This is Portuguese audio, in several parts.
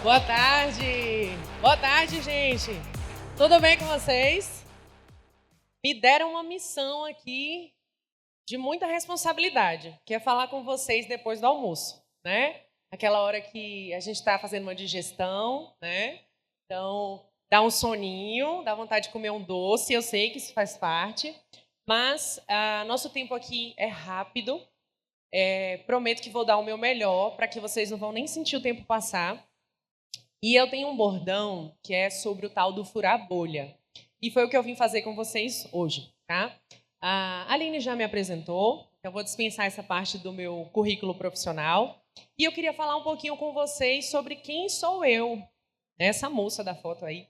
Boa tarde! Boa tarde, gente! Tudo bem com vocês? Me deram uma missão aqui de muita responsabilidade, que é falar com vocês depois do almoço, né? Aquela hora que a gente está fazendo uma digestão, né? Então, dá um soninho, dá vontade de comer um doce, eu sei que isso faz parte, mas nosso tempo aqui é rápido. Prometo que vou dar o meu melhor para que vocês não vão nem sentir o tempo passar. E eu tenho um bordão que é sobre o tal do furar bolha. E foi o que eu vim fazer com vocês hoje, tá? A Aline já me apresentou, então vou dispensar essa parte do meu currículo profissional. E eu queria falar um pouquinho com vocês sobre quem sou eu. Essa moça da foto aí.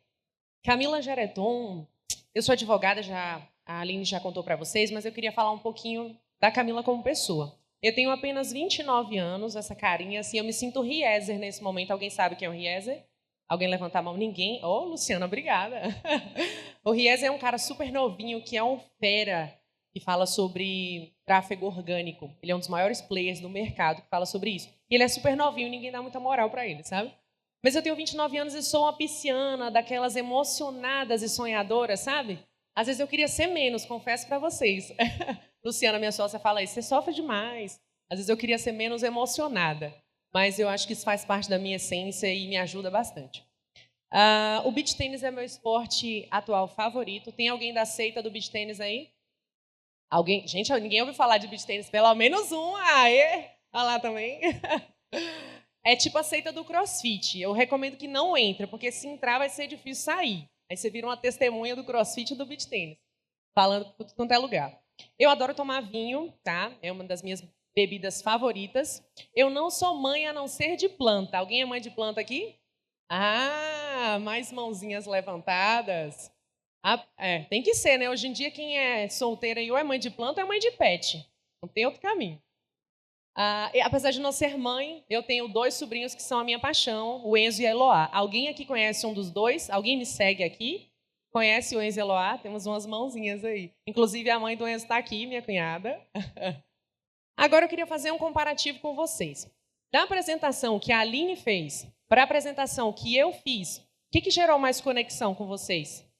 Camila Gereton. Eu sou advogada, a Aline já contou para vocês, mas eu queria falar um pouquinho da Camila como pessoa. Eu tenho apenas 29 anos, essa carinha, assim, eu me sinto Rieser nesse momento. Alguém sabe quem é o Rieser? Alguém levanta a mão? Ninguém? Oh, Luciana, obrigada. O Rieser é um cara super novinho, que é um fera, que fala sobre tráfego orgânico. Ele é um dos maiores players do mercado que fala sobre isso. E ele é super novinho, ninguém dá muita moral para ele, sabe? Mas eu tenho 29 anos e sou uma pisciana, daquelas emocionadas e sonhadoras, sabe? Às vezes eu queria ser menos, confesso para vocês. Luciana, minha sócia, fala isso, você sofre demais. Às vezes eu queria ser menos emocionada, mas eu acho que isso faz parte da minha essência e me ajuda bastante. O beach tênis é meu esporte atual favorito. Tem alguém da seita do beach tênis aí? Alguém? Gente, ninguém ouviu falar de beach tênis, pelo menos um. Aê! Olha lá também. É tipo a seita do crossfit. Eu recomendo que não entre, porque se entrar vai ser difícil sair. Aí você vira uma testemunha do crossfit e do beach tênis, falando por quanto é lugar. Eu adoro tomar vinho, tá? É uma das minhas bebidas favoritas. Eu não sou mãe a não ser de planta. Alguém é mãe de planta aqui? Mais mãozinhas levantadas. Tem que ser, né? Hoje em dia, quem é solteira e ou é mãe de planta ou é mãe de pet. Não tem outro caminho. Apesar de não ser mãe, eu tenho 2 sobrinhos que são a minha paixão, o Enzo e a Eloá. Alguém aqui conhece um dos dois? Alguém me segue aqui? Conhece o Enzo e a Eloá? Temos umas mãozinhas aí. Inclusive, a mãe do Enzo está aqui, minha cunhada. Agora, eu queria fazer um comparativo com vocês. Da apresentação que a Aline fez para a apresentação que eu fiz, o que gerou mais conexão com vocês?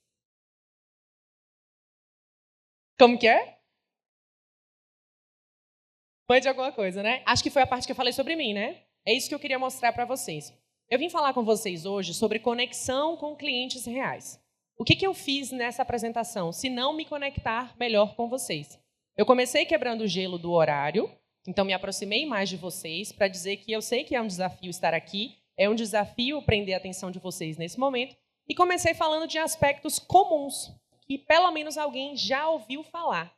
Como que é? Mãe de alguma coisa, né? Acho que foi a parte que eu falei sobre mim, né? É isso que eu queria mostrar para vocês. Eu vim falar com vocês hoje sobre conexão com clientes reais. O que eu fiz nessa apresentação, se não me conectar melhor com vocês? Eu comecei quebrando o gelo do horário, então me aproximei mais de vocês para dizer que eu sei que é um desafio estar aqui, é um desafio prender a atenção de vocês nesse momento, e comecei falando de aspectos comuns, que pelo menos alguém já ouviu falar.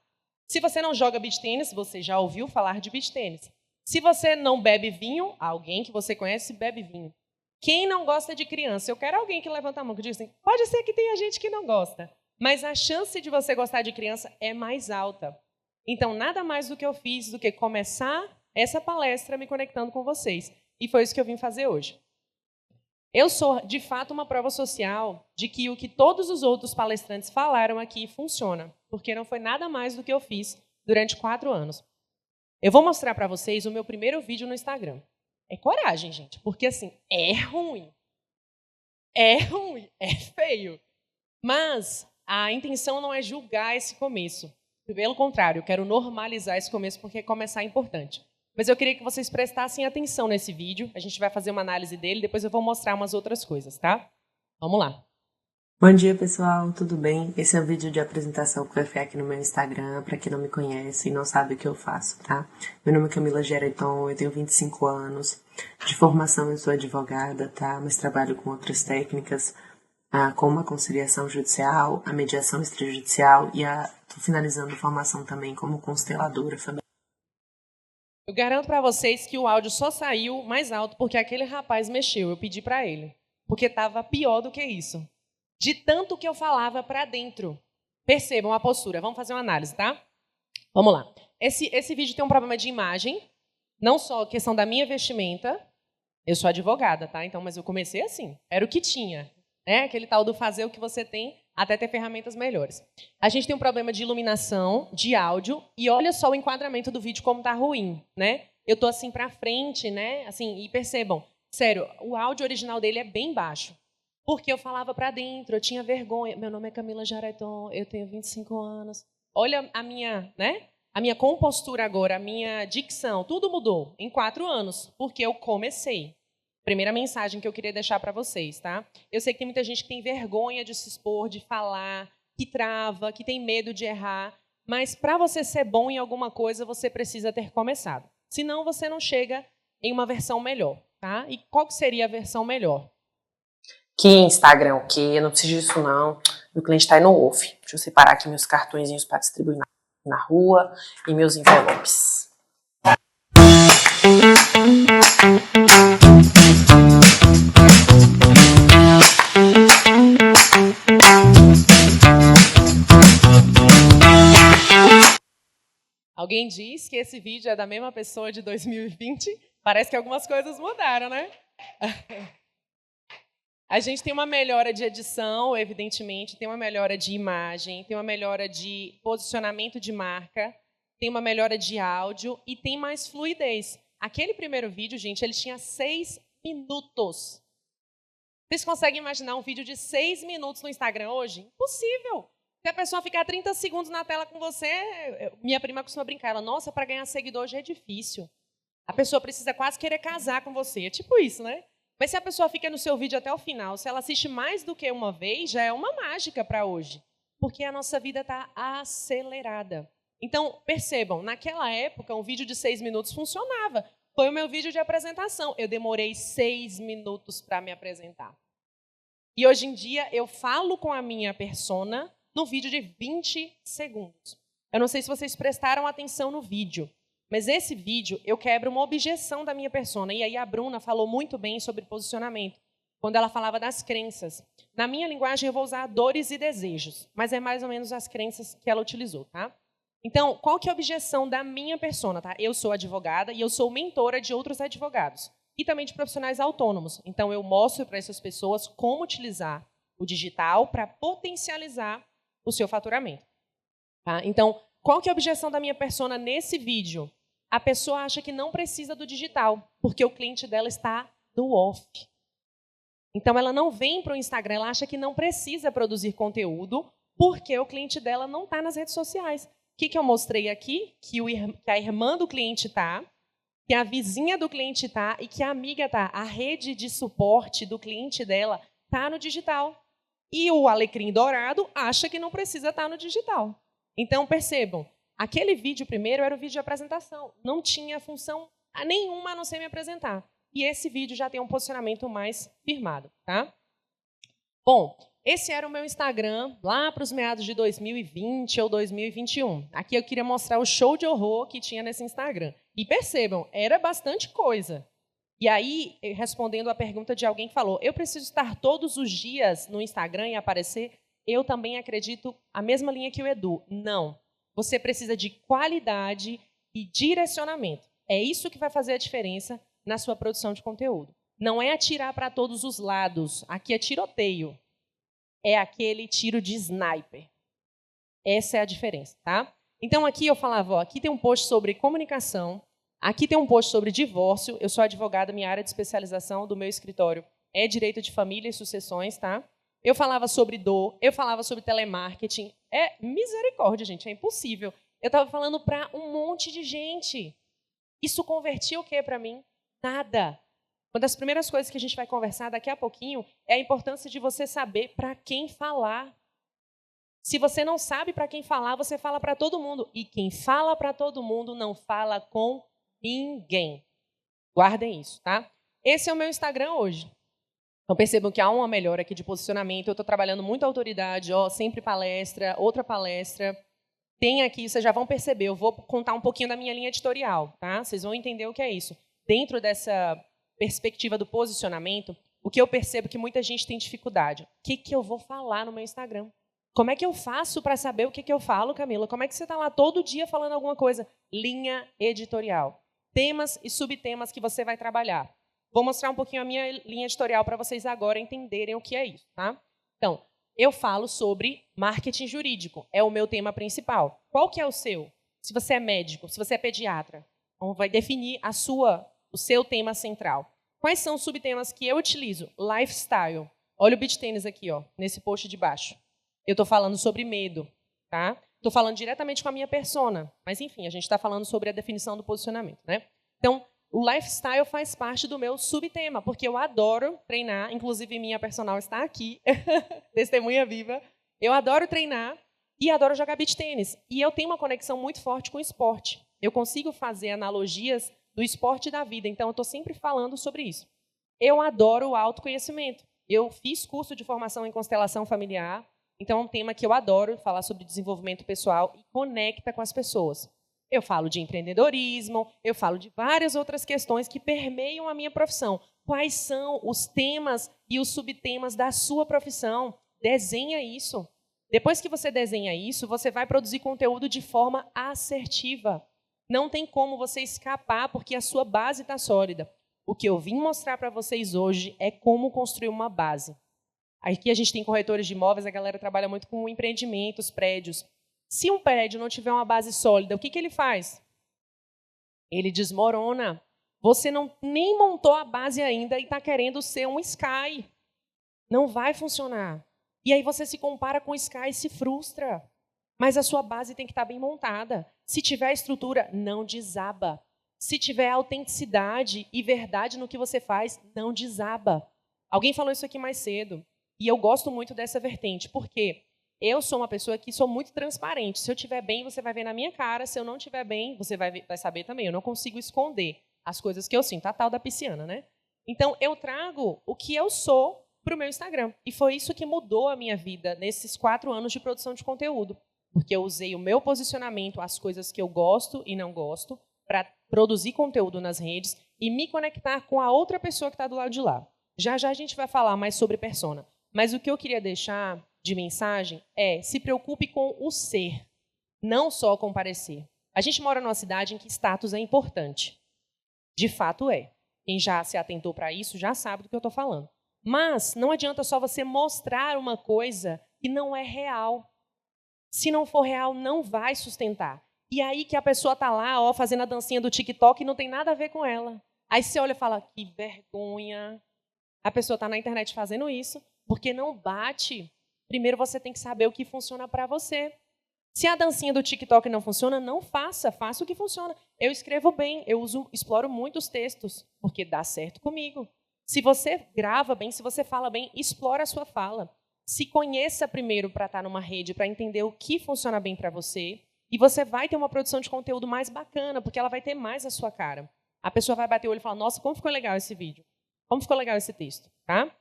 Se você não joga beach tênis, você já ouviu falar de beach tênis. Se você não bebe vinho, alguém que você conhece bebe vinho. Quem não gosta de criança? Eu quero alguém que levanta a mão, que diz assim, pode ser que tenha gente que não gosta, mas a chance de você gostar de criança é mais alta. Então, nada mais do que eu fiz do que começar essa palestra me conectando com vocês. E foi isso que eu vim fazer hoje. Eu sou, de fato, uma prova social de que o que todos os outros palestrantes falaram aqui funciona, porque não foi nada mais do que eu fiz durante 4 anos. Eu vou mostrar para vocês o meu primeiro vídeo no Instagram. É coragem, gente, porque assim, é ruim. É ruim, é feio. Mas a intenção não é julgar esse começo. Pelo contrário, eu quero normalizar esse começo porque começar é importante. Mas eu queria que vocês prestassem atenção nesse vídeo. A gente vai fazer uma análise dele, depois eu vou mostrar umas outras coisas, tá? Vamos lá. Bom dia, pessoal, tudo bem? Esse é um vídeo de apresentação que eu fiz aqui no meu Instagram, para quem não me conhece e não sabe o que eu faço, tá? Meu nome é Camila Gereton, eu tenho 25 anos. De formação eu sou advogada, tá? Mas trabalho com outras técnicas, como a conciliação judicial, a mediação extrajudicial e tô finalizando formação também como consteladora familiar. Eu garanto para vocês que o áudio só saiu mais alto porque aquele rapaz mexeu. Eu pedi para ele, porque estava pior do que isso. De tanto que eu falava para dentro. Percebam a postura. Vamos fazer uma análise, tá? Vamos lá. Esse vídeo tem um problema de imagem, não só a questão da minha vestimenta. Eu sou advogada, tá? Então, mas eu comecei assim. Era o que tinha, né? Aquele tal do fazer o que você tem até ter ferramentas melhores. A gente tem um problema de iluminação, de áudio, e olha só o enquadramento do vídeo como tá ruim, né? Eu tô assim para frente, né? Assim, e percebam, sério, o áudio original dele é bem baixo. Porque eu falava para dentro, eu tinha vergonha. Meu nome é Camila Jareton, eu tenho 25 anos. Olha a minha, né? A minha compostura agora, a minha dicção, tudo mudou em 4 anos, porque eu comecei. Primeira mensagem que eu queria deixar para vocês, tá? Eu sei que tem muita gente que tem vergonha de se expor, de falar, que trava, que tem medo de errar, mas para você ser bom em alguma coisa, você precisa ter começado. Senão você não chega em uma versão melhor, tá? E qual que seria a versão melhor? Que Instagram o quê? Não preciso disso não. Meu cliente está no off. Deixa eu separar aqui meus cartõezinhos para distribuir na rua e meus envelopes. Alguém diz que esse vídeo é da mesma pessoa de 2020? Parece que algumas coisas mudaram, né? A gente tem uma melhora de edição, evidentemente, tem uma melhora de imagem, tem uma melhora de posicionamento de marca, tem uma melhora de áudio e tem mais fluidez. Aquele primeiro vídeo, gente, ele tinha 6 minutos. Vocês conseguem imaginar um vídeo de 6 minutos no Instagram hoje? Impossível! Se a pessoa ficar 30 segundos na tela com você, minha prima costuma brincar, ela, nossa, para ganhar seguidor hoje é difícil. A pessoa precisa quase querer casar com você. É tipo isso, né? Mas se a pessoa fica no seu vídeo até o final, se ela assiste mais do que uma vez, já é uma mágica para hoje. Porque a nossa vida está acelerada. Então, percebam, naquela época, um vídeo de 6 minutos funcionava. Foi o meu vídeo de apresentação. Eu demorei 6 minutos para me apresentar. E hoje em dia, eu falo com a minha persona no vídeo de 20 segundos. Eu não sei se vocês prestaram atenção no vídeo, mas esse vídeo eu quebro uma objeção da minha persona. E aí a Bruna falou muito bem sobre posicionamento, quando ela falava das crenças. Na minha linguagem eu vou usar dores e desejos, mas é mais ou menos as crenças que ela utilizou, tá? Então, qual que é a objeção da minha persona, tá? Eu sou advogada e eu sou mentora de outros advogados e também de profissionais autônomos. Então, eu mostro para essas pessoas como utilizar o digital para potencializar o seu faturamento. Tá? Então, qual que é a objeção da minha persona nesse vídeo? A pessoa acha que não precisa do digital, porque o cliente dela está no off. Então, ela não vem para o Instagram, ela acha que não precisa produzir conteúdo, porque o cliente dela não está nas redes sociais. O que eu mostrei aqui? Que a irmã do cliente está, que a vizinha do cliente está e que a amiga está. A rede de suporte do cliente dela está no digital. E o alecrim dourado acha que não precisa estar no digital. Então, percebam, aquele vídeo primeiro era o vídeo de apresentação. Não tinha função nenhuma a não ser me apresentar. E esse vídeo já tem um posicionamento mais firmado, tá? Bom, esse era o meu Instagram lá para os meados de 2020 ou 2021. Aqui eu queria mostrar o show de horror que tinha nesse Instagram. E percebam, era bastante coisa. E aí, respondendo a pergunta de alguém que falou, eu preciso estar todos os dias no Instagram e aparecer? Eu também acredito a mesma linha que o Edu. Não. Você precisa de qualidade e direcionamento. É isso que vai fazer a diferença na sua produção de conteúdo. Não é atirar para todos os lados. Aqui é tiroteio. É aquele tiro de sniper. Essa é a diferença, tá? Então, aqui eu falava, ó, aqui tem um post sobre comunicação, aqui tem um post sobre divórcio. Eu sou advogada, minha área de especialização do meu escritório é direito de família e sucessões, tá? Eu falava sobre dor, eu falava sobre telemarketing. É misericórdia, gente, é impossível. Eu estava falando para um monte de gente. Isso convertia o quê para mim? Nada. Uma das primeiras coisas que a gente vai conversar daqui a pouquinho é a importância de você saber para quem falar. Se você não sabe para quem falar, você fala para todo mundo. E quem fala para todo mundo não fala com ninguém. Guardem isso, tá? Esse é o meu Instagram hoje. Então, percebam que há uma melhora aqui de posicionamento. Eu estou trabalhando muita autoridade, ó, sempre palestra, outra palestra. Tem aqui, vocês já vão perceber, eu vou contar um pouquinho da minha linha editorial, tá? Vocês vão entender o que é isso. Dentro dessa perspectiva do posicionamento, o que eu percebo que muita gente tem dificuldade. O que eu vou falar no meu Instagram? Como é que eu faço para saber o que eu falo, Camila? Como é que você está lá todo dia falando alguma coisa? Linha editorial. Temas e subtemas que você vai trabalhar. Vou mostrar um pouquinho a minha linha editorial para vocês agora entenderem o que é isso, tá? Então, eu falo sobre marketing jurídico. É o meu tema principal. Qual que é o seu? Se você é médico, se você é pediatra, então vai definir o seu tema central. quais são os subtemas que eu utilizo? Lifestyle. Olha o beach tênis aqui, ó, nesse post de baixo. Eu estou falando sobre medo, tá? Estou falando diretamente com a minha persona. Mas, enfim, a gente está falando sobre a definição do posicionamento, né? Então, o lifestyle faz parte do meu subtema, porque eu adoro treinar. Inclusive, minha personal está aqui, testemunha viva. Eu adoro treinar e adoro jogar beach tênis. E eu tenho uma conexão muito forte com o esporte. Eu consigo fazer analogias do esporte e da vida. Então, eu estou sempre falando sobre isso. Eu adoro o autoconhecimento. Eu fiz curso de formação em constelação familiar. Então, é um tema que eu adoro, falar sobre desenvolvimento pessoal e conecta com as pessoas. Eu falo de empreendedorismo, eu falo de várias outras questões que permeiam a minha profissão. Quais são os temas e os subtemas da sua profissão? Desenha isso. Depois que você desenha isso, você vai produzir conteúdo de forma assertiva. Não tem como você escapar, porque a sua base está sólida. O que eu vim mostrar para vocês hoje é como construir uma base. Aqui a gente tem corretores de imóveis, a galera trabalha muito com empreendimentos, prédios. Se um prédio não tiver uma base sólida, o que ele faz? Ele desmorona. Você nem montou a base ainda e está querendo ser um Sky. Não vai funcionar. E aí você se compara com o Sky e se frustra. Mas a sua base tem que estar bem montada. Se tiver estrutura, não desaba. Se tiver autenticidade e verdade no que você faz, não desaba. Alguém falou isso aqui mais cedo. E eu gosto muito dessa vertente. Por quê? Eu sou uma pessoa que sou muito transparente. Se eu estiver bem, você vai ver na minha cara. Se eu não estiver bem, você vai saber também. Eu não consigo esconder as coisas que eu sinto. A tal da pisciana, né? Então, eu trago o que eu sou para o meu Instagram. E foi isso que mudou a minha vida nesses 4 anos de produção de conteúdo. Porque eu usei o meu posicionamento, as coisas que eu gosto e não gosto, para produzir conteúdo nas redes e me conectar com a outra pessoa que está do lado de lá. Já já a gente vai falar mais sobre persona. Mas o que eu queria deixar de mensagem é: se preocupe com o ser, não só com o parecer. A gente mora numa cidade em que status é importante. De fato é. Quem já se atentou para isso já sabe do que eu estou falando. Mas não adianta só você mostrar uma coisa que não é real. Se não for real, não vai sustentar. E aí que a pessoa está lá, ó, fazendo a dancinha do TikTok e não tem nada a ver com ela. Aí você olha e fala: que vergonha. A pessoa está na internet fazendo isso, porque não bate. Primeiro você tem que saber o que funciona para você. Se a dancinha do TikTok não funciona, não faça. Faça o que funciona. Eu escrevo bem, exploro muitos textos, porque dá certo comigo. Se você grava bem, se você fala bem, explora a sua fala. Se conheça primeiro para estar numa rede, para entender o que funciona bem para você. E você vai ter uma produção de conteúdo mais bacana, porque ela vai ter mais a sua cara. A pessoa vai bater o olho e falar: nossa, como ficou legal esse vídeo. Como ficou legal esse texto, tá?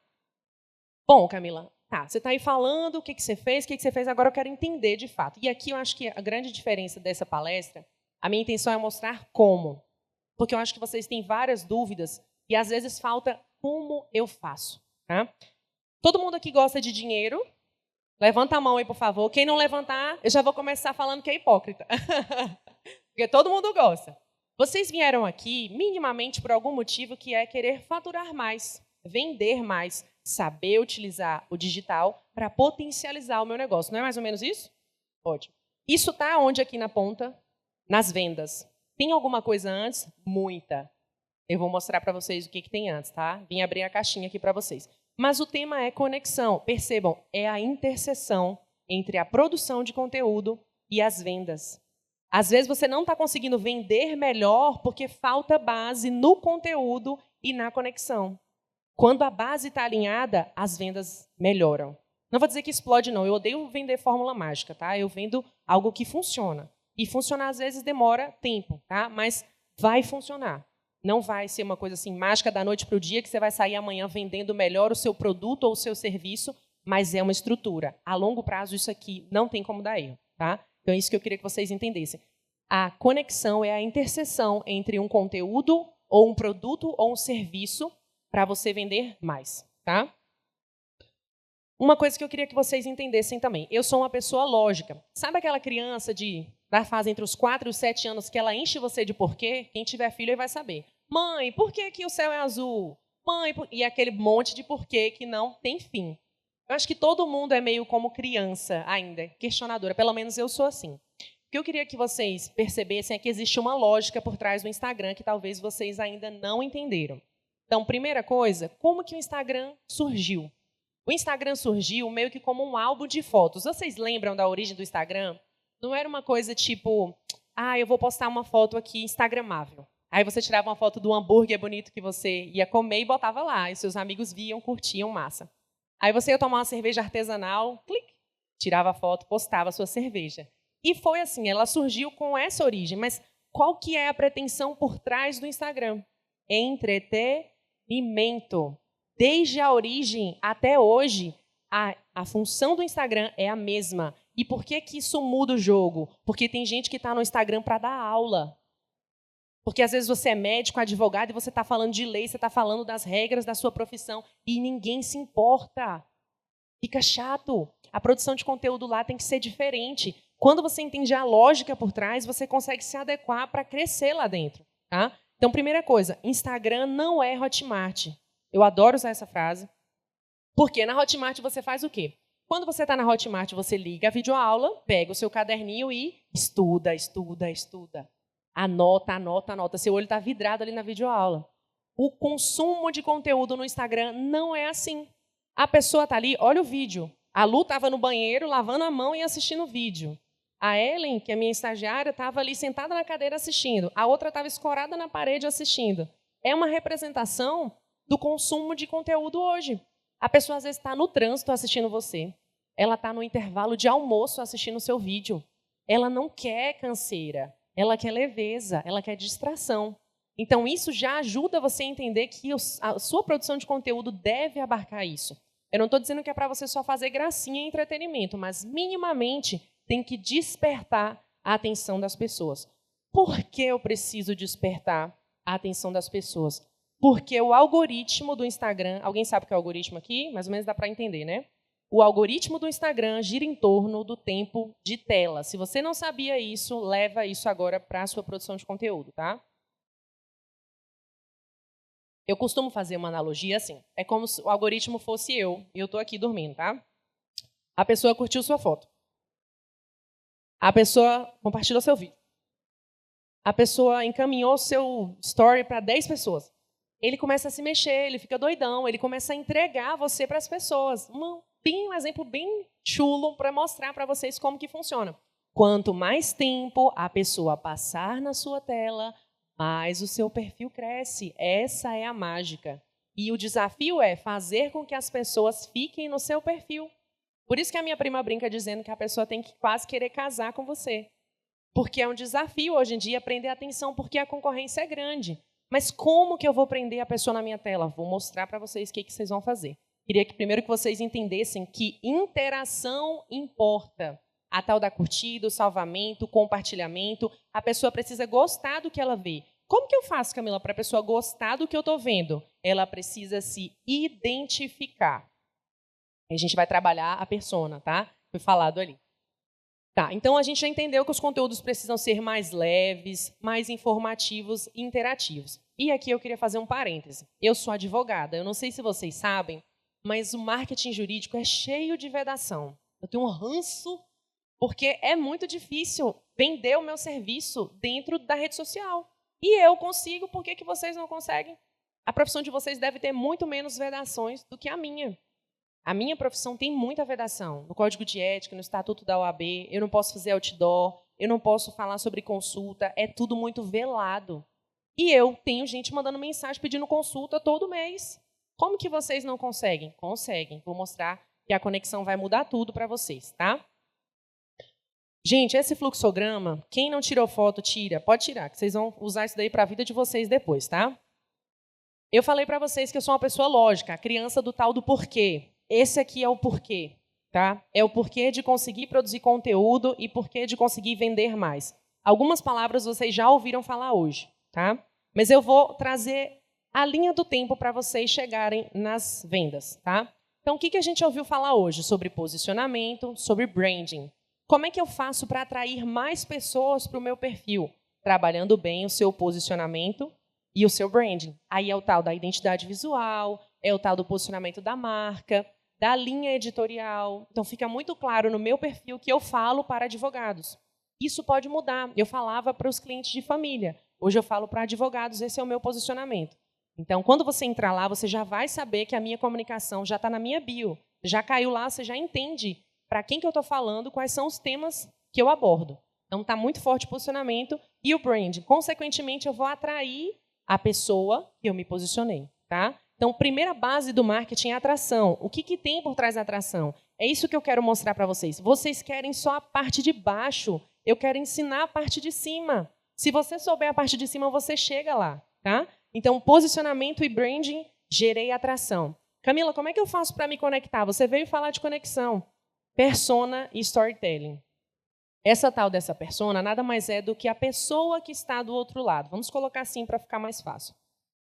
Bom, Camila, tá, você está aí falando o que você fez, agora eu quero entender de fato. E aqui eu acho que a grande diferença dessa palestra, a minha intenção é mostrar como. Porque eu acho que vocês têm várias dúvidas e às vezes falta como eu faço, tá? Todo mundo aqui gosta de dinheiro? Levanta a mão aí, por favor. Quem não levantar, eu já vou começar falando que é hipócrita. Porque todo mundo gosta. Vocês vieram aqui minimamente por algum motivo, que é querer faturar mais, vender mais, saber utilizar o digital para potencializar o meu negócio. Não é mais ou menos isso? Ótimo. Isso está onde aqui na ponta? Nas vendas. Tem alguma coisa antes? Muita. Eu vou mostrar para vocês o que tem antes, tá? Vim abrir a caixinha aqui para vocês. Mas o tema é conexão. Percebam, é a interseção entre a produção de conteúdo e as vendas. Às vezes você não está conseguindo vender melhor porque falta base no conteúdo e na conexão. Quando a base está alinhada, as vendas melhoram. Não vou dizer que explode, não. Eu odeio vender fórmula mágica, tá? Eu vendo algo que funciona. E funcionar, às vezes, demora tempo, tá? Mas vai funcionar. Não vai ser uma coisa assim mágica da noite para o dia que você vai sair amanhã vendendo melhor o seu produto ou o seu serviço, mas é uma estrutura. A longo prazo, isso aqui não tem como dar erro, tá? Então, é isso que eu queria que vocês entendessem. A conexão é a interseção entre um conteúdo ou um produto ou um serviço para você vender mais, tá? Uma coisa que eu queria que vocês entendessem também. Eu sou uma pessoa lógica. Sabe aquela criança da fase entre os 4 e os 7 anos que ela enche você de porquê? Quem tiver filho aí vai saber. Mãe, por que o céu é azul? Mãe, e aquele monte de porquê que não tem fim. Eu acho que todo mundo é meio como criança ainda, questionadora. Pelo menos eu sou assim. O que eu queria que vocês percebessem é que existe uma lógica por trás do Instagram que talvez vocês ainda não entenderam. Então, primeira coisa, como que o Instagram surgiu? O Instagram surgiu meio que como um álbum de fotos. Vocês lembram da origem do Instagram? Não era uma coisa tipo, eu vou postar uma foto aqui instagramável. Aí você tirava uma foto do hambúrguer bonito que você ia comer e botava lá. E seus amigos viam, curtiam, massa. Aí você ia tomar uma cerveja artesanal, clique, tirava a foto, postava a sua cerveja. E foi assim, ela surgiu com essa origem. Mas qual que é a pretensão por trás do Instagram? Entretenimento. Desde a origem até hoje, a função do Instagram é a mesma. E por que que isso muda o jogo? Porque tem gente que está no Instagram para dar aula. Porque às vezes você é médico, advogado, e você está falando de lei, você está falando das regras da sua profissão, e ninguém se importa. Fica chato. A produção de conteúdo lá tem que ser diferente. Quando você entende a lógica por trás, você consegue se adequar para crescer lá dentro. Tá? Então, primeira coisa, Instagram não é Hotmart. Eu adoro usar essa frase. Porque na Hotmart você faz o quê? Quando você está na Hotmart, você liga a videoaula, pega o seu caderninho e estuda, estuda, estuda. Anota, anota, anota. Seu olho está vidrado ali na videoaula. O consumo de conteúdo no Instagram não é assim. A pessoa está ali, olha o vídeo. A Lu estava no banheiro, lavando a mão e assistindo o vídeo. A Ellen, que é minha estagiária, estava ali sentada na cadeira assistindo. A outra estava escorada na parede assistindo. É uma representação do consumo de conteúdo hoje. A pessoa, às vezes, está no trânsito assistindo você. Ela está no intervalo de almoço assistindo o seu vídeo. Ela não quer canseira. Ela quer leveza. Ela quer distração. Então, isso já ajuda você a entender que a sua produção de conteúdo deve abarcar isso. Eu não estou dizendo que é para você só fazer gracinha e entretenimento, mas, minimamente, tem que despertar a atenção das pessoas. Por que eu preciso despertar a atenção das pessoas? Porque o algoritmo do Instagram... Alguém sabe o que é o algoritmo aqui? Mais ou menos dá para entender, né? O algoritmo do Instagram gira em torno do tempo de tela. Se você não sabia isso, leva isso agora para a sua produção de conteúdo, tá? Eu costumo fazer uma analogia assim. É como se o algoritmo fosse eu, e eu estou aqui dormindo, tá? A pessoa curtiu sua foto. A pessoa compartilhou seu vídeo. A pessoa encaminhou seu story para 10 pessoas. Ele começa a se mexer, ele fica doidão, ele começa a entregar você para as pessoas. Um exemplo bem chulo para mostrar para vocês como que funciona. Quanto mais tempo a pessoa passar na sua tela, mais o seu perfil cresce. Essa é a mágica. E o desafio é fazer com que as pessoas fiquem no seu perfil. Por isso que a minha prima brinca dizendo que a pessoa tem que quase querer casar com você. Porque é um desafio hoje em dia prender a atenção, porque a concorrência é grande. Mas como que eu vou prender a pessoa na minha tela? Vou mostrar para vocês o que vocês vão fazer. Queria que primeiro que vocês entendessem que interação importa. A tal da curtida, o salvamento, o compartilhamento. A pessoa precisa gostar do que ela vê. Como que eu faço, Camila, para a pessoa gostar do que eu estou vendo? Ela precisa se identificar. A gente vai trabalhar a persona, tá? Foi falado ali. Tá, então a gente já entendeu que os conteúdos precisam ser mais leves, mais informativos e interativos. E aqui eu queria fazer um parêntese. Eu sou advogada, eu não sei se vocês sabem, mas o marketing jurídico é cheio de vedação. Eu tenho um ranço, porque é muito difícil vender o meu serviço dentro da rede social. E eu consigo, por que vocês não conseguem? A profissão de vocês deve ter muito menos vedações do que a minha. A minha profissão tem muita vedação. No Código de Ética, no Estatuto da OAB, eu não posso fazer outdoor, eu não posso falar sobre consulta, é tudo muito velado. E eu tenho gente mandando mensagem pedindo consulta todo mês. Como que vocês não conseguem? Conseguem. Vou mostrar que a conexão vai mudar tudo para vocês, tá? Gente, esse fluxograma, quem não tirou foto, tira. Pode tirar, que vocês vão usar isso daí para a vida de vocês depois, tá? Eu falei para vocês que eu sou uma pessoa lógica, a criança do tal do porquê. Esse aqui é o porquê, tá? É o porquê de conseguir produzir conteúdo e porquê de conseguir vender mais. Algumas palavras vocês já ouviram falar hoje, tá? Mas eu vou trazer a linha do tempo para vocês chegarem nas vendas, tá? Então, o que a gente ouviu falar hoje? Sobre posicionamento, sobre branding. Como é que eu faço para atrair mais pessoas para o meu perfil? Trabalhando bem o seu posicionamento e o seu branding. Aí é o tal da identidade visual, é o tal do posicionamento da marca, da linha editorial. Então, fica muito claro no meu perfil que eu falo para advogados. Isso pode mudar. Eu falava para os clientes de família. Hoje eu falo para advogados, esse é o meu posicionamento. Então, quando você entrar lá, você já vai saber que a minha comunicação já está na minha bio. Já caiu lá, você já entende para quem que eu estou falando, quais são os temas que eu abordo. Então, está muito forte o posicionamento e o brand. Consequentemente, eu vou atrair a pessoa que eu me posicionei. Tá? Então, primeira base do marketing é a atração. O que tem por trás da atração? É isso que eu quero mostrar para vocês. Vocês querem só a parte de baixo. Eu quero ensinar a parte de cima. Se você souber a parte de cima, você chega lá. Tá? Então, posicionamento e branding, gerei atração. Camila, como é que eu faço para me conectar? Você veio falar de conexão. Persona e storytelling. Essa tal dessa persona nada mais é do que a pessoa que está do outro lado. Vamos colocar assim para ficar mais fácil.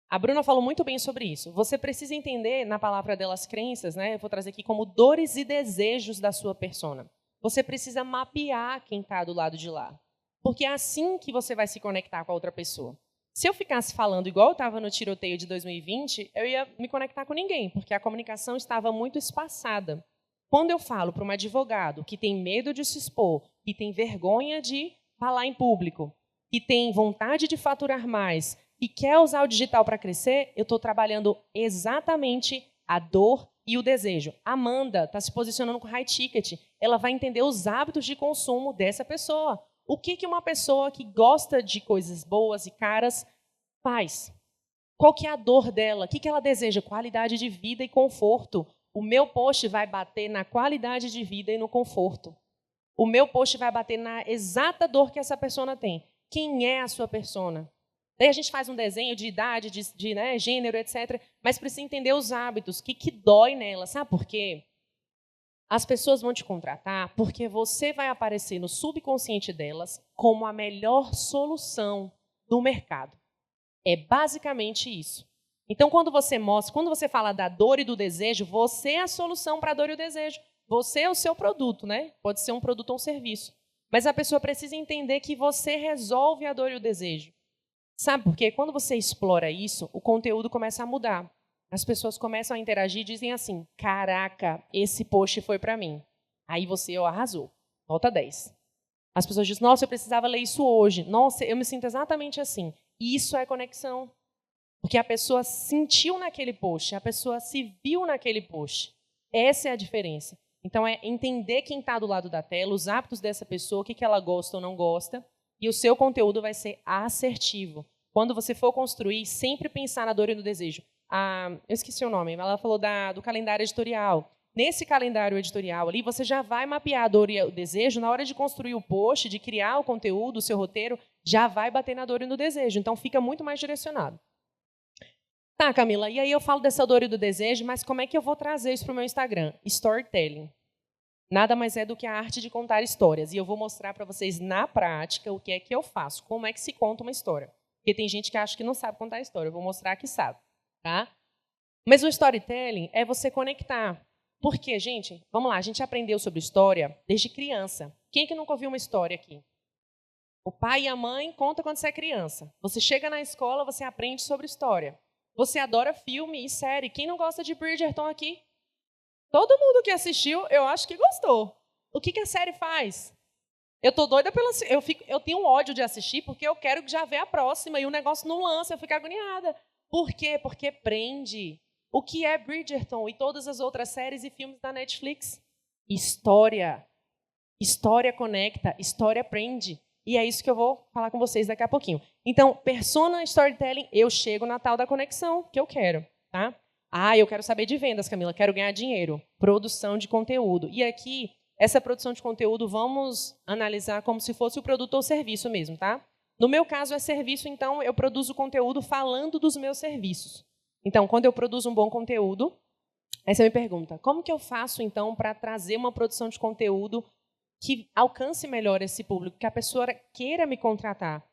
A Bruna falou muito bem sobre isso. Você precisa entender, na palavra dela, as crenças, né? Eu vou trazer aqui como dores e desejos da sua persona. Você precisa mapear quem está do lado de lá. Porque é assim que você vai se conectar com a outra pessoa. Se eu ficasse falando igual eu estava no tiroteio de 2020, eu ia me conectar com ninguém, porque a comunicação estava muito espaçada. Quando eu falo para um advogado que tem medo de se expor, que tem vergonha de falar em público, que tem vontade de faturar mais e quer usar o digital para crescer, eu estou trabalhando exatamente a dor e o desejo. A Amanda está se posicionando com high ticket. Ela vai entender os hábitos de consumo dessa pessoa. O que uma pessoa que gosta de coisas boas e caras faz? Qual que é a dor dela? O que ela deseja? Qualidade de vida e conforto. O meu post vai bater na qualidade de vida e no conforto. O meu post vai bater na exata dor que essa persona tem. Quem é a sua persona? Daí a gente faz um desenho de idade, de né, gênero, etc. Mas precisa entender os hábitos, o que dói nela. Sabe por quê? As pessoas vão te contratar porque você vai aparecer no subconsciente delas como a melhor solução do mercado. É basicamente isso. Então, quando você fala da dor e do desejo, você é a solução para a dor e o desejo. Você é o seu produto, né? Pode ser um produto ou um serviço. Mas a pessoa precisa entender que você resolve a dor e o desejo. Sabe por quê? Quando você explora isso, o conteúdo começa a mudar. As pessoas começam a interagir e dizem assim, caraca, esse post foi para mim. Aí você arrasou, nota 10. As pessoas dizem, nossa, eu precisava ler isso hoje. Nossa, eu me sinto exatamente assim. Isso é conexão. Porque a pessoa sentiu naquele post, a pessoa se viu naquele post. Essa é a diferença. Então, é entender quem está do lado da tela, os hábitos dessa pessoa, o que ela gosta ou não gosta, e o seu conteúdo vai ser assertivo. Quando você for construir, sempre pensar na dor e no desejo. Eu esqueci o nome, ela falou do calendário editorial. Nesse calendário editorial ali, você já vai mapear a dor e o desejo. Na hora de construir o post, de criar o conteúdo, o seu roteiro, já vai bater na dor e no desejo. Então, fica muito mais direcionado. Tá, Camila, e aí eu falo dessa dor e do desejo, mas como é que eu vou trazer isso para o meu Instagram? Storytelling. Nada mais é do que a arte de contar histórias. E eu vou mostrar para vocês na prática o que é que eu faço, como é que se conta uma história. Porque tem gente que acha que não sabe contar história, eu vou mostrar que sabe. Tá? Mas o storytelling é você conectar. Por quê, gente? Vamos lá, a gente aprendeu sobre história desde criança. Quem que nunca ouviu uma história aqui? O pai e a mãe contam quando você é criança. Você chega na escola, você aprende sobre história. Você adora filme e série. Quem não gosta de Bridgerton aqui? Todo mundo que assistiu, eu acho que gostou. O que a série faz? Eu tô doida eu tenho um ódio de assistir porque eu quero já ver a próxima e o negócio não lança, eu fico agoniada. Por quê? Porque prende. O que é Bridgerton e todas as outras séries e filmes da Netflix? História. História conecta, história prende. E é isso que eu vou falar com vocês daqui a pouquinho. Então, persona storytelling, eu chego na tal da conexão que eu quero. Tá? Eu quero saber de vendas, Camila, quero ganhar dinheiro. Produção de conteúdo. E aqui, essa produção de conteúdo, vamos analisar como se fosse o produto ou serviço mesmo, tá? No meu caso, é serviço, então eu produzo conteúdo falando dos meus serviços. Então, quando eu produzo um bom conteúdo, aí você me pergunta, como que eu faço, então, para trazer uma produção de conteúdo que alcance melhor esse público, que a pessoa queira me contratar?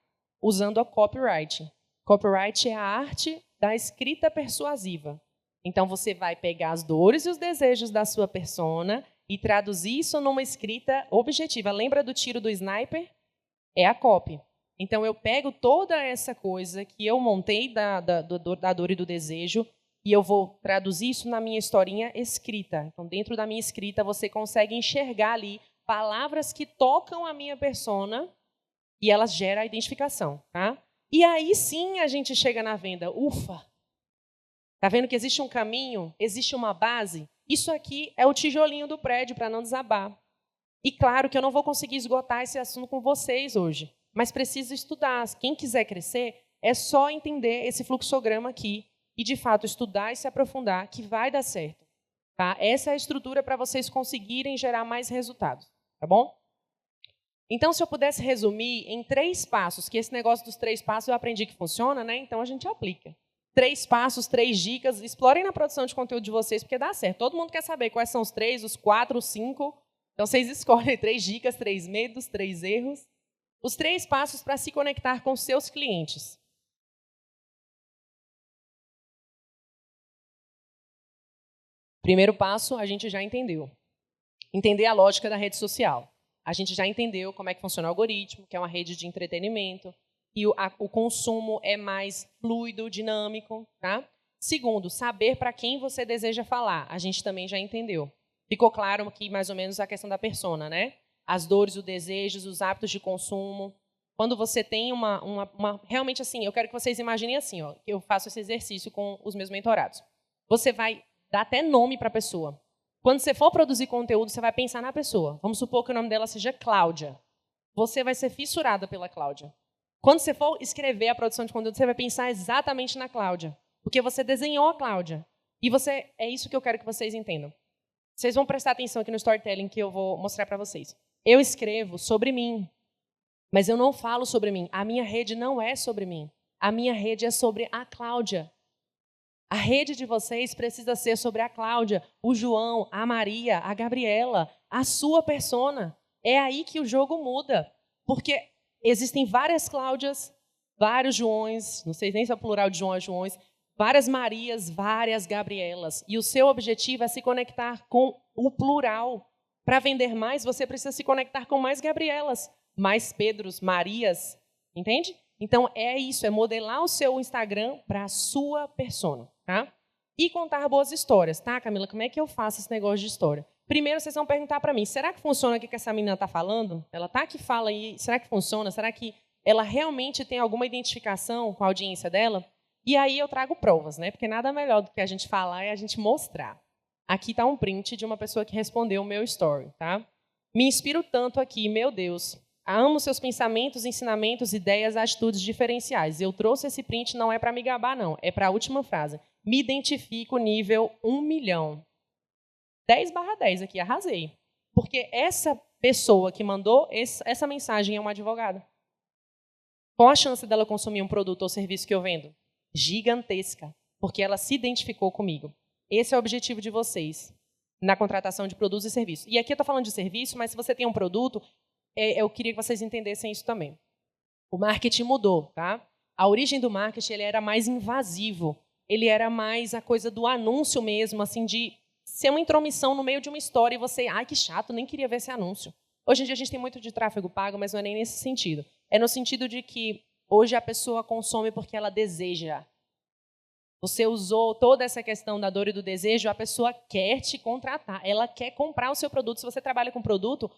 Usando a copyright. Copyright é a arte da escrita persuasiva. Então, você vai pegar as dores e os desejos da sua persona e traduzir isso numa escrita objetiva. Lembra do tiro do sniper? É a copy. Então, eu pego toda essa coisa que eu montei da dor e do desejo e eu vou traduzir isso na minha historinha escrita. Então, dentro da minha escrita, você consegue enxergar ali palavras que tocam a minha persona e elas geram a identificação. Tá? E aí sim a gente chega na venda. Ufa! Tá vendo que existe um caminho, existe uma base? Isso aqui é o tijolinho do prédio para não desabar. E claro que eu não vou conseguir esgotar esse assunto com vocês hoje, mas preciso estudar. Quem quiser crescer, é só entender esse fluxograma aqui e, de fato, estudar e se aprofundar, que vai dar certo. Tá? Essa é a estrutura para vocês conseguirem gerar mais resultados. Tá bom? Então, se eu pudesse resumir em 3 passos, que esse negócio dos 3 passos eu aprendi que funciona, né? Então a gente aplica. 3 passos, 3 dicas, explorem na produção de conteúdo de vocês, porque dá certo. Todo mundo quer saber quais são os 3, os 4, os 5. Então, vocês escolhem 3 dicas, 3 medos, 3 erros. Os 3 passos para se conectar com seus clientes. Primeiro passo, a gente já entendeu. Entender a lógica da rede social. A gente já entendeu como é que funciona o algoritmo, que é uma rede de entretenimento, e o consumo é mais fluido, dinâmico. Tá? Segundo, saber para quem você deseja falar. A gente também já entendeu. Ficou claro aqui mais ou menos a questão da persona, né? As dores, os desejos, os hábitos de consumo. Quando você tem realmente assim, eu quero que vocês imaginem assim, ó, eu faço esse exercício com os meus mentorados. Você vai dar até nome para a pessoa. Quando você for produzir conteúdo, você vai pensar na pessoa. Vamos supor que o nome dela seja Cláudia. Você vai ser fissurada pela Cláudia. Quando você for escrever a produção de conteúdo, você vai pensar exatamente na Cláudia. Porque você desenhou a Cláudia. E é isso que eu quero que vocês entendam. Vocês vão prestar atenção aqui no storytelling que eu vou mostrar para vocês. Eu escrevo sobre mim, mas eu não falo sobre mim. A minha rede não é sobre mim. A minha rede é sobre a Cláudia. A rede de vocês precisa ser sobre a Cláudia, o João, a Maria, a Gabriela, a sua persona. É aí que o jogo muda. Porque existem várias Cláudias, vários Joões, não sei nem se é o plural de João ou Joões, várias Marias, várias Gabrielas. E o seu objetivo é se conectar com o plural. Para vender mais, você precisa se conectar com mais Gabrielas, mais Pedros, Marias. Entende? Então, é isso, é modelar o seu Instagram para a sua persona. Tá? E contar boas histórias. Tá, Camila? Como é que eu faço esse negócio de história? Primeiro, vocês vão perguntar para mim, será que funciona o que essa menina está falando? Ela tá que fala aí, será que funciona? Será que ela realmente tem alguma identificação com a audiência dela? E aí eu trago provas, né? Porque nada melhor do que a gente falar é a gente mostrar. Aqui está um print de uma pessoa que respondeu o meu story. Tá? Me inspiro tanto aqui, meu Deus. Amo seus pensamentos, ensinamentos, ideias, atitudes diferenciais. Eu trouxe esse print, não é para me gabar, não. É para a última frase. Me identifico nível 1 milhão. 10/10 aqui, arrasei. Porque essa pessoa que mandou essa mensagem é uma advogada. Qual a chance dela consumir um produto ou serviço que eu vendo? Gigantesca. Porque ela se identificou comigo. Esse é o objetivo de vocês na contratação de produtos e serviços. E aqui eu estou falando de serviço, mas se você tem um produto, eu queria que vocês entendessem isso também. O marketing mudou, tá? A origem do marketing ele era mais invasivo. Ele era mais a coisa do anúncio mesmo, assim, de ser uma intromissão no meio de uma história e você, ai, que chato, nem queria ver esse anúncio. Hoje em dia a gente tem muito de tráfego pago, mas não é nem nesse sentido. É no sentido de que hoje a pessoa consome porque ela deseja. Você usou toda essa questão da dor e do desejo, a pessoa quer te contratar, ela quer comprar o seu produto. Se você trabalha com produto,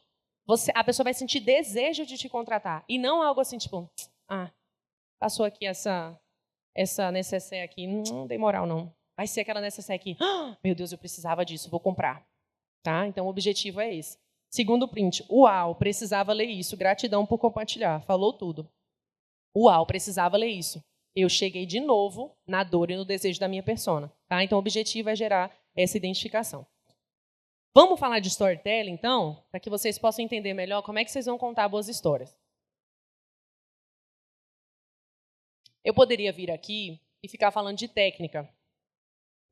a pessoa vai sentir desejo de te contratar. E não algo assim, tipo, passou aqui essa necessaire aqui, não dei moral, não. Vai ser aquela necessaire aqui, meu Deus, eu precisava disso, vou comprar. Tá? Então, o objetivo é esse. Segundo print, uau, precisava ler isso, gratidão por compartilhar, falou tudo. Uau, precisava ler isso. Eu cheguei de novo na dor e no desejo da minha persona. Tá? Então, o objetivo é gerar essa identificação. Vamos falar de storytelling, então, para que vocês possam entender melhor como é que vocês vão contar boas histórias. Eu poderia vir aqui e ficar falando de técnica.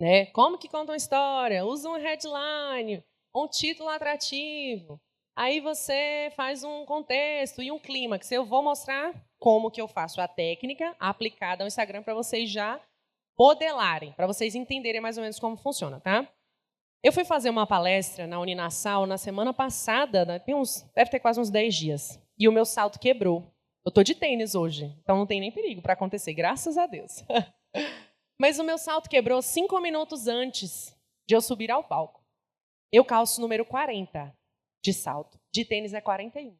Né? Como que conta uma história? Usa um headline, um título atrativo. Aí você faz um contexto e um clímax. Eu vou mostrar como que eu faço a técnica aplicada ao Instagram para vocês já modelarem, para vocês entenderem mais ou menos como funciona, tá? Eu fui fazer uma palestra na Uninasal na semana passada, né? Deve ter quase uns 10 dias, e o meu salto quebrou. Eu estou de tênis hoje, então não tem nem perigo para acontecer, graças a Deus. Mas o meu salto quebrou 5 minutos antes de eu subir ao palco. Eu calço número 40 de salto, de tênis é 41.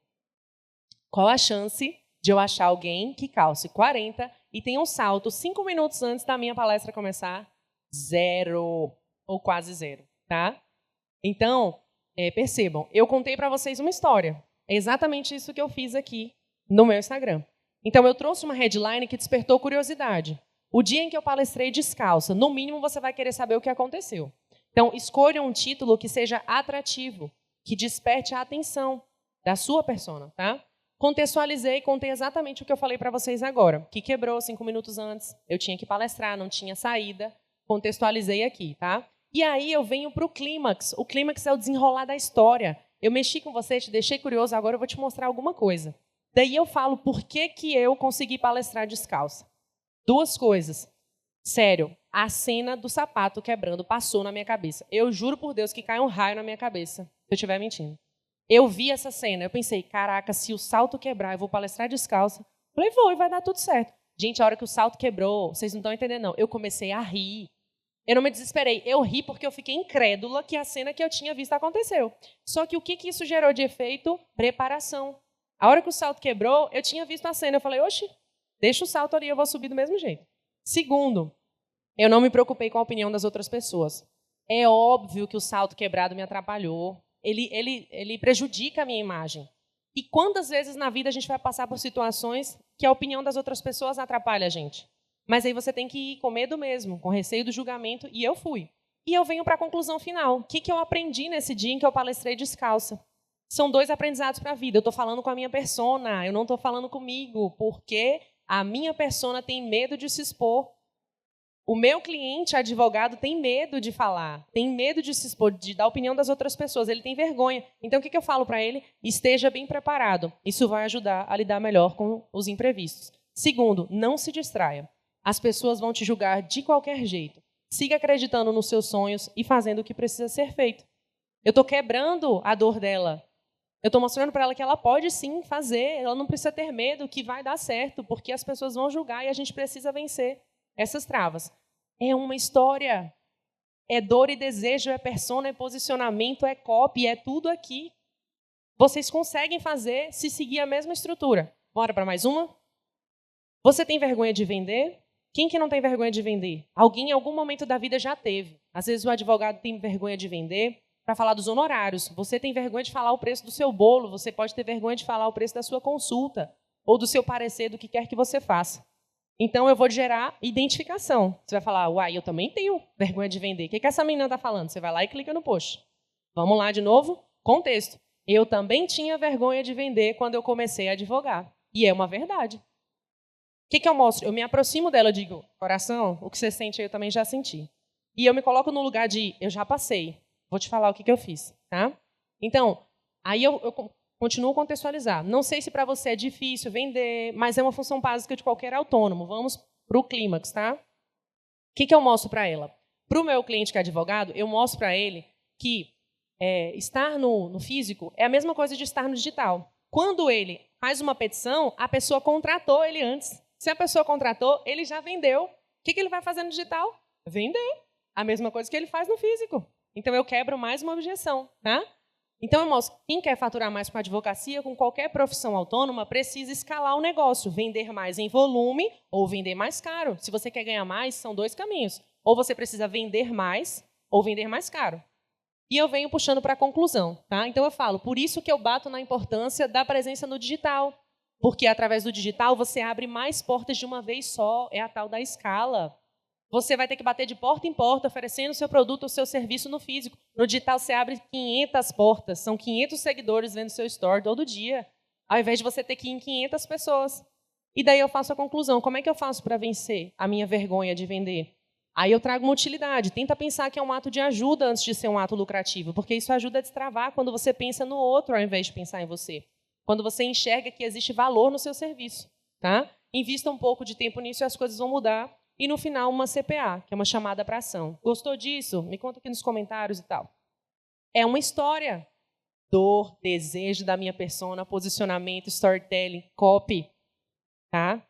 Qual a chance de eu achar alguém que calce 40 e tenha um salto 5 minutos antes da minha palestra começar Zero, ou quase zero, tá? Então, percebam, eu contei para vocês uma história. É exatamente isso que eu fiz aqui no meu Instagram. Então, eu trouxe uma headline que despertou curiosidade. O dia em que eu palestrei descalça, no mínimo você vai querer saber o que aconteceu. Então, escolha um título que seja atrativo, que desperte a atenção da sua persona, tá? Contextualizei e contei exatamente o que eu falei para vocês agora, que quebrou 5 minutos antes, eu tinha que palestrar, não tinha saída, contextualizei aqui, tá? E aí eu venho para o clímax. O clímax é o desenrolar da história. Eu mexi com você, te deixei curioso, agora eu vou te mostrar alguma coisa. Daí eu falo por que eu consegui palestrar descalça. 2 coisas. Sério, a cena do sapato quebrando passou na minha cabeça. Eu juro por Deus que cai um raio na minha cabeça, se eu estiver mentindo. Eu vi essa cena, eu pensei, caraca, se o salto quebrar, eu vou palestrar descalça. Falei, vou, e vai dar tudo certo. Gente, a hora que o salto quebrou, vocês não estão entendendo, não. Eu comecei a rir. Eu não me desesperei. Eu ri porque eu fiquei incrédula que a cena que eu tinha visto aconteceu. Só que o que isso gerou de efeito? Preparação. A hora que o salto quebrou, eu tinha visto a cena. Eu falei, oxe, deixa o salto ali, eu vou subir do mesmo jeito. Segundo, eu não me preocupei com a opinião das outras pessoas. É óbvio que o salto quebrado me atrapalhou. Ele prejudica a minha imagem. E quantas vezes na vida a gente vai passar por situações que a opinião das outras pessoas atrapalha a gente? Mas aí você tem que ir com medo mesmo, com receio do julgamento, e eu fui. E eu venho para a conclusão final. O que eu aprendi nesse dia em que eu palestrei descalça? São 2 aprendizados para a vida. Eu estou falando com a minha persona, eu não estou falando comigo, porque a minha persona tem medo de se expor. O meu cliente, advogado, tem medo de falar, tem medo de se expor, de dar a opinião das outras pessoas, ele tem vergonha. Então, o que eu falo para ele? Esteja bem preparado. Isso vai ajudar a lidar melhor com os imprevistos. Segundo, não se distraia. As pessoas vão te julgar de qualquer jeito. Siga acreditando nos seus sonhos e fazendo o que precisa ser feito. Eu estou quebrando a dor dela. Eu estou mostrando para ela que ela pode sim fazer, ela não precisa ter medo, que vai dar certo, porque as pessoas vão julgar e a gente precisa vencer essas travas. É uma história. É dor e desejo, é persona, é posicionamento, é copy, é tudo aqui. Vocês conseguem fazer se seguir a mesma estrutura. Bora para mais uma? Você tem vergonha de vender? Quem que não tem vergonha de vender? Alguém em algum momento da vida já teve. Às vezes o advogado tem vergonha de vender para falar dos honorários. Você tem vergonha de falar o preço do seu bolo, você pode ter vergonha de falar o preço da sua consulta ou do seu parecer, do que quer que você faça. Então, eu vou gerar identificação. Você vai falar, uai, eu também tenho vergonha de vender. O que essa menina está falando? Você vai lá e clica no post. Vamos lá de novo? Contexto. Eu também tinha vergonha de vender quando eu comecei a advogar. E é uma verdade. O que eu mostro? Eu me aproximo dela e digo, coração, o que você sente aí eu também já senti. E eu me coloco no lugar de, eu já passei. Vou te falar o que eu fiz. Tá? Então, aí eu continuo a contextualizar. Não sei se para você é difícil vender, mas é uma função básica de qualquer autônomo. Vamos para o clímax, tá? O que eu mostro para ela? Para o meu cliente que é advogado, eu mostro para ele que estar no físico é a mesma coisa de estar no digital. Quando ele faz uma petição, a pessoa contratou ele antes. Se a pessoa contratou, ele já vendeu. O que ele vai fazer no digital? Vender. A mesma coisa que ele faz no físico. Então, eu quebro mais uma objeção, tá? Então, eu mostro, quem quer faturar mais com a advocacia, com qualquer profissão autônoma, precisa escalar o negócio, vender mais em volume ou vender mais caro. Se você quer ganhar mais, são 2 caminhos. Ou você precisa vender mais ou vender mais caro. E eu venho puxando para a conclusão. Tá? Então, eu falo, por isso que eu bato na importância da presença no digital. Porque, através do digital, você abre mais portas de uma vez só. É a tal da escala. Você vai ter que bater de porta em porta, oferecendo o seu produto ou seu serviço no físico. No digital, você abre 500 portas. São 500 seguidores vendo seu store todo dia, ao invés de você ter que ir em 500 pessoas. E daí eu faço a conclusão. Como é que eu faço para vencer a minha vergonha de vender? Aí eu trago uma utilidade. Tenta pensar que é um ato de ajuda antes de ser um ato lucrativo, porque isso ajuda a destravar quando você pensa no outro, ao invés de pensar em você. Quando você enxerga que existe valor no seu serviço. Tá? Invista um pouco de tempo nisso e as coisas vão mudar. E, no final, uma CPA, que é uma chamada para ação. Gostou disso? Me conta aqui nos comentários e tal. É uma história. Dor, desejo da minha persona, posicionamento, storytelling, copy. Tá?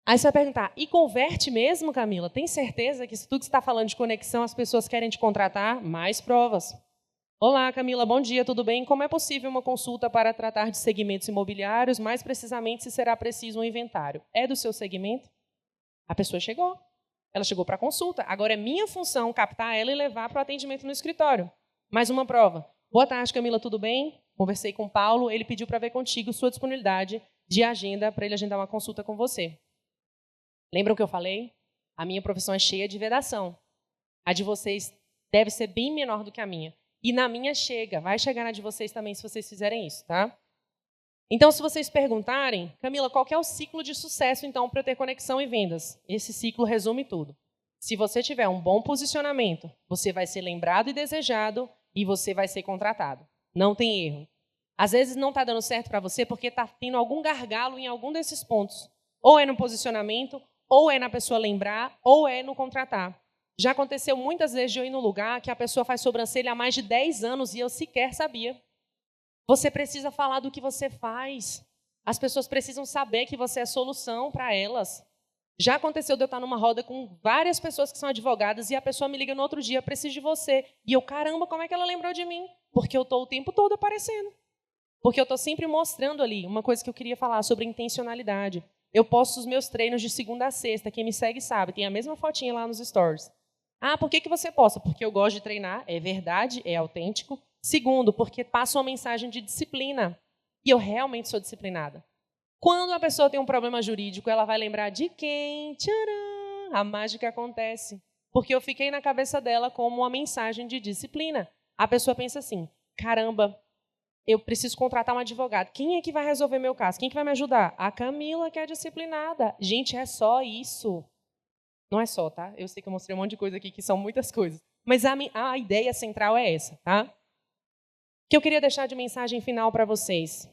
Aí você vai perguntar, e converte mesmo, Camila? Tem certeza que isso tudo que você está falando de conexão, as pessoas querem te contratar? Mais provas. Olá, Camila, bom dia, tudo bem? Como é possível uma consulta para tratar de segmentos imobiliários, mais precisamente se será preciso um inventário? É do seu segmento? A pessoa chegou. Ela chegou para a consulta. Agora é minha função captar ela e levar para o atendimento no escritório. Mais uma prova. Boa tarde, Camila, tudo bem? Conversei com o Paulo, ele pediu para ver contigo sua disponibilidade de agenda para ele agendar uma consulta com você. Lembram o que eu falei? A minha profissão é cheia de vedação. A de vocês deve ser bem menor do que a minha. E na minha chega, vai chegar na de vocês também se vocês fizerem isso, tá? Então, se vocês perguntarem, Camila, qual que é o ciclo de sucesso, então, para eu ter conexão e vendas? Esse ciclo resume tudo. Se você tiver um bom posicionamento, você vai ser lembrado e desejado e você vai ser contratado. Não tem erro. Às vezes não está dando certo para você porque está tendo algum gargalo em algum desses pontos. Ou é no posicionamento, ou é na pessoa lembrar, ou é no contratar. Já aconteceu muitas vezes de eu ir no lugar que a pessoa faz sobrancelha há mais de 10 anos e eu sequer sabia. Você precisa falar do que você faz. As pessoas precisam saber que você é solução para elas. Já aconteceu de eu estar numa roda com várias pessoas que são advogadas e a pessoa me liga no outro dia, preciso de você. E eu, caramba, como é que ela lembrou de mim? Porque eu estou o tempo todo aparecendo. Porque eu estou sempre mostrando ali uma coisa que eu queria falar sobre intencionalidade. Eu posto os meus treinos de segunda a sexta. Quem me segue sabe, tem a mesma fotinha lá nos stories. Ah, por que você posta? Porque eu gosto de treinar, é verdade, é autêntico. Segundo, porque passa uma mensagem de disciplina. E eu realmente sou disciplinada. Quando a pessoa tem um problema jurídico, ela vai lembrar de quem? Tcharam! A mágica acontece. Porque eu fiquei na cabeça dela como uma mensagem de disciplina. A pessoa pensa assim, caramba, eu preciso contratar um advogado. Quem é que vai resolver meu caso? Quem é que vai me ajudar? A Camila, que é disciplinada. Gente, é só isso. Não é só, tá? Eu sei que eu mostrei um monte de coisa aqui, que são muitas coisas. Mas a ideia central é essa, tá? O que eu queria deixar de mensagem final para vocês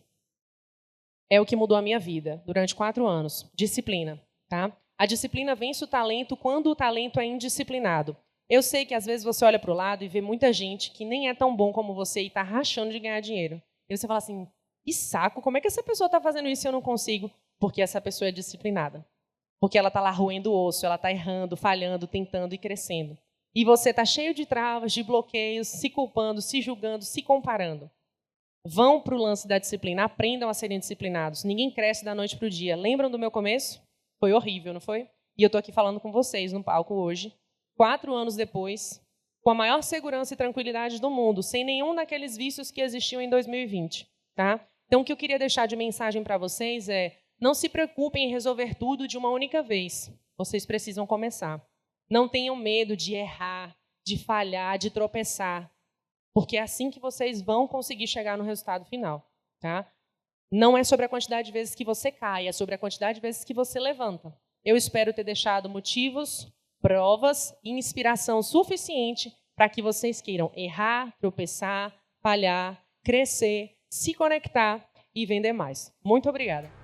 é o que mudou a minha vida durante 4 anos. Disciplina, tá? A disciplina vence o talento quando o talento é indisciplinado. Eu sei que às vezes você olha para o lado e vê muita gente que nem é tão bom como você e está rachando de ganhar dinheiro. E você fala assim, que saco, como é que essa pessoa está fazendo isso e eu não consigo? Porque essa pessoa é disciplinada. Porque ela está lá roendo o osso, ela está errando, falhando, tentando e crescendo. E você está cheio de travas, de bloqueios, se culpando, se julgando, se comparando. Vão para o lance da disciplina, aprendam a serem disciplinados. Ninguém cresce da noite para o dia. Lembram do meu começo? Foi horrível, não foi? E eu estou aqui falando com vocês no palco hoje, 4 anos depois, com a maior segurança e tranquilidade do mundo, sem nenhum daqueles vícios que existiam em 2020. Tá? Então, o que eu queria deixar de mensagem para vocês é, não se preocupem em resolver tudo de uma única vez. Vocês precisam começar. Não tenham medo de errar, de falhar, de tropeçar. Porque é assim que vocês vão conseguir chegar no resultado final. Tá? Não é sobre a quantidade de vezes que você cai, é sobre a quantidade de vezes que você levanta. Eu espero ter deixado motivos, provas e inspiração suficiente para que vocês queiram errar, tropeçar, falhar, crescer, se conectar e vender mais. Muito obrigada.